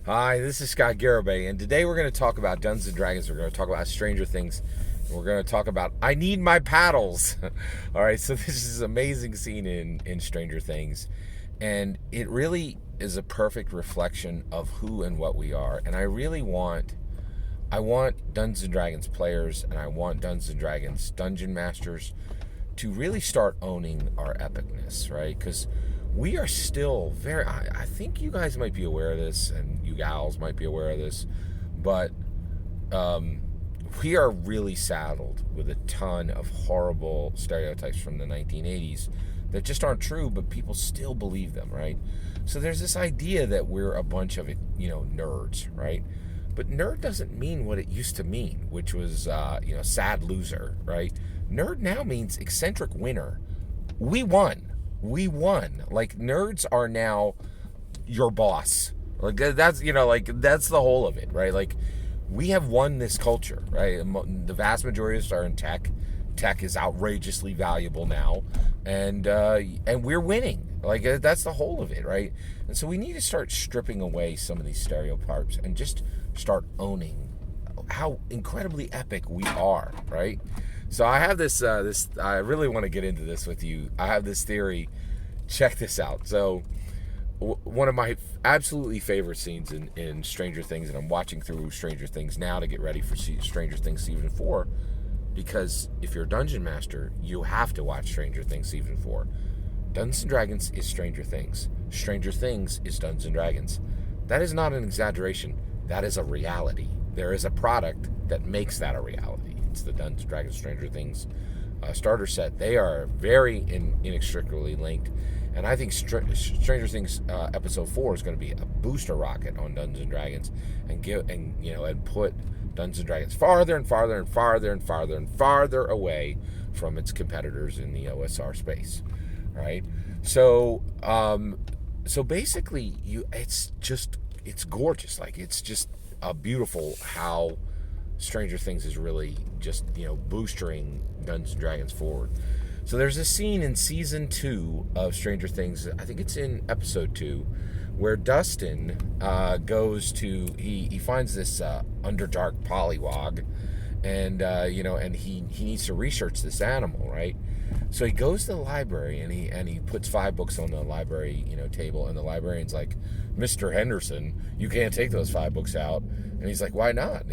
Hi, this is Scott Garibay, and today we're going to talk about Dungeons and Dragons. We're going to talk about Stranger Things. And we're going to talk about I need my paddles. All right, so this is an amazing scene in Stranger Things, and it really is a perfect reflection of who and what we are. And I want Dungeons and Dragons players, and I want Dungeons and Dragons dungeon masters to really start owning our epicness, right? Because we are still I think you guys might be aware of this, and you gals might be aware of this, but we are really saddled with a ton of horrible stereotypes from the 1980s that just aren't true, but people still believe them, right? So there's this idea that we're a bunch of, nerds, right? But nerd doesn't mean what it used to mean, which was, sad loser, right? Nerd now means eccentric winner. We won. Like, nerds are now your boss. Like, that's the whole of it, right? Like, we have won this culture, right? The vast majority of us are in tech. Tech is outrageously valuable now, and we're winning. Like, that's the whole of it, right? And so we need to start stripping away some of these stereotypes and just start owning how incredibly epic we are, right? So I have this. I really want to get into this with you. I have this theory. Check this out. So one of my absolutely favorite scenes in Stranger Things, and I'm watching through Stranger Things now to get ready for Stranger Things season 4, because if you're a dungeon master, you have to watch Stranger Things season 4. Dungeons and Dragons is Stranger Things. Stranger Things is Dungeons and Dragons. That is not an exaggeration. That is a reality. There is a product that makes that a reality. It's the Dungeons and Dragons Stranger Things starter set. They are very inextricably linked, and I think Stranger Things episode 4 is going to be a booster rocket on Dungeons and Dragons, and put Dungeons and Dragons farther and farther and farther and farther and farther away from its competitors in the OSR space. Right? So basically, it's gorgeous. Like, it's just beautiful how Stranger Things is really just, boosting Dungeons and Dragons forward. So there's a scene in season 2 of Stranger Things, I think it's in episode 2, where Dustin he finds this underdark pollywog, and he needs to research this animal, right? So he goes to the library, and he puts 5 books on the library table, and the librarian's like, "Mr. Henderson, you can't take those 5 books out." And he's like, "Why not?" And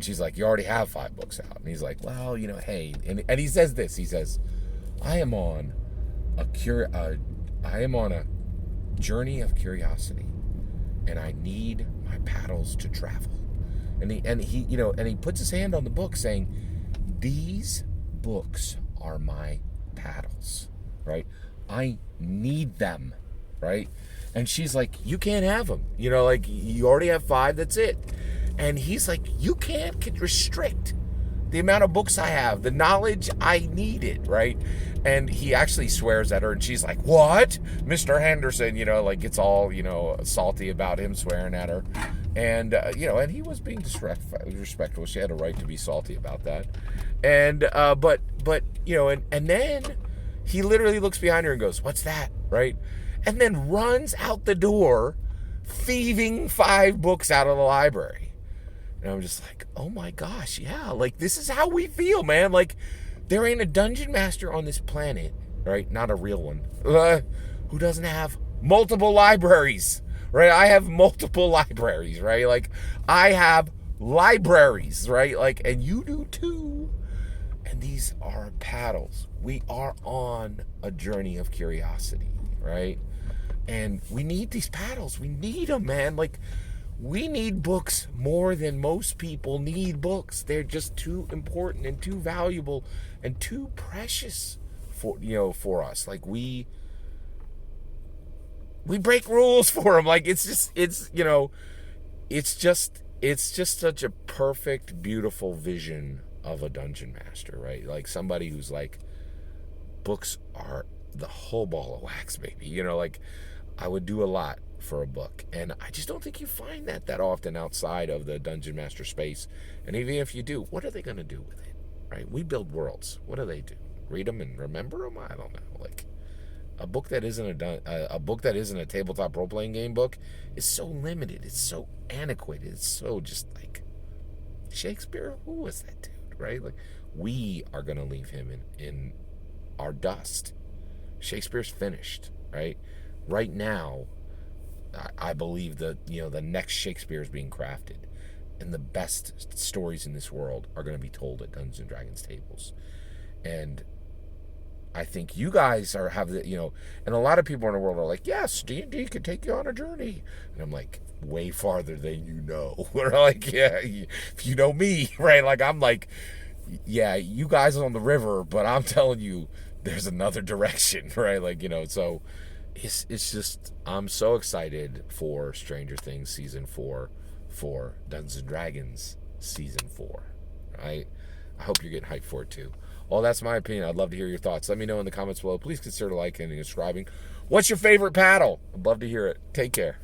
she's like, "You already have 5 books out." And he's like, "Well, hey," and he says this. He says, "I am on a journey of curiosity, and I need my paddles to travel." And he puts his hand on the book, saying, "These books are my paddles, right? I need them, right?" And she's like, "You can't have them. You already have 5, that's it." And he's like, "You can't restrict the amount of books I have, the knowledge I needed," right? And he actually swears at her, and she's like, "What? Mr. Henderson," gets all, salty about him swearing at her. And, and he was being disrespectful. She had a right to be salty about that. And, and then he literally looks behind her and goes, "What's that?" Right? And then runs out the door, thieving 5 books out of the library. And I'm just like, oh my gosh, yeah, like, this is how we feel, man. Like, there ain't a dungeon master on this planet, right? Not a real one, who doesn't have multiple libraries, right? I have multiple libraries, right? Like, I have libraries, right? Like, and you do too. And these are paddles. We are on a journey of curiosity, right? And we need these paddles. We need them, man. Like, we need books more than most people need books. They're just too important and too valuable and too precious for us. Like, we break rules for them. Like, it's just such a perfect, beautiful vision of a dungeon master, right? Like, somebody who's like, books are the whole ball of wax, baby. Like, I would do a lot for a book, and I just don't think you find that often outside of the dungeon master space. And even if you do, what are they going to do with it, right? We build worlds. What do? Read them and remember them? I don't know. Like, A book that isn't a book that isn't a tabletop role playing game book is so limited. It's so antiquated. It's so just like Shakespeare. Who was that dude? Right? Like we are gonna leave him in our dust. Shakespeare's finished. Right? Right now, I believe that the next Shakespeare is being crafted, and the best stories in this world are going to be told at Dungeons and Dragons tables. And I think you guys have the and a lot of people in the world are like, yes, D&D could take you on a journey, and I'm like, way farther than you know. We're like, yeah, if you know me, right? Like I'm like, yeah, you guys on the river, but I'm telling you, there's another direction, right? Like so. It's just I'm so excited for Stranger Things season 4, for Dungeons and Dragons season 4. Right? I hope you're getting hyped for it too. Well, that's my opinion. I'd love to hear your thoughts. Let me know in the comments below. Please consider liking and subscribing. What's your favorite paddle? I'd love to hear it. Take care.